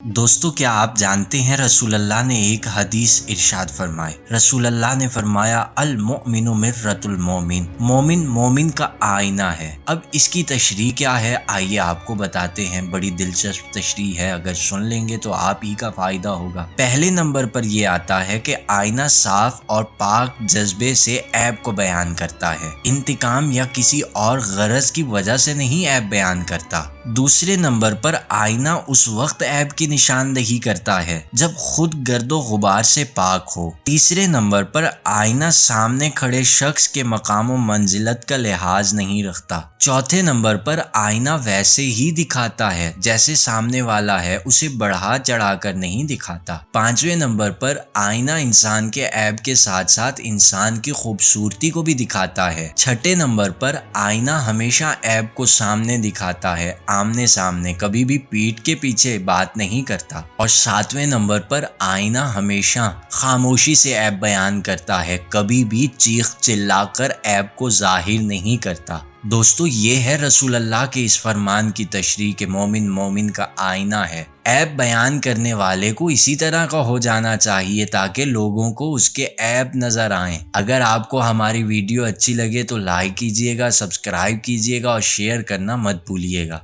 दोस्तों, क्या आप जानते हैं रसूल अल्लाह ने एक हदीस इरशाद फरमाए। रसूल अल्लाह ने फरमाया, अल मोमिनु मिर्रतुल मोमिन, मोमिन मोमिन का आईना है। अब इसकी तशरीह क्या है, आइए आपको बताते हैं। बड़ी दिलचस्प तशरीह है, अगर सुन लेंगे तो आप ही का फायदा होगा। पहले नंबर पर यह आता है कि आईना साफ और पाक जज्बे से ऐब को बयान करता है, इंतकाम या किसी और गरज की वजह से नहीं ऐब बयान करता। दूसरे नंबर पर आईना उस वक्त ऐब की निशानदही करता है जब खुद गर्दो गुबार से पाक हो। तीसरे नंबर पर आईना सामने खड़े शख्स के मकाम और मंजिलत का लिहाज नहीं रखता। चौथे नंबर पर आईना वैसे ही दिखाता है जैसे सामने वाला है, उसे बढ़ा चढ़ा कर नहीं दिखाता। पांचवें नंबर पर आईना इंसान के ऐब के साथ साथ इंसान की खूबसूरती को भी दिखाता है। छठे नंबर पर आईना हमेशा ऐब को सामने दिखाता है, आमने सामने, कभी भी पीठ के पीछे बात नहीं करता। और सातवें नंबर पर आईना हमेशा खामोशी से ऐब बयान करता है, कभी भी चीख चिल्लाकर ऐब को जाहिर नहीं करता। दोस्तों, ये है रसूल अल्लाह के इस फरमान की तशरीह के मोमिन मोमिन का आईना है। ऐब बयान करने वाले को इसी तरह का हो जाना चाहिए ताकि लोगों को उसके ऐब नजर आए। अगर आपको हमारी वीडियो अच्छी लगे तो लाइक कीजिएगा, सब्सक्राइब कीजिएगा और शेयर करना मत भूलिएगा।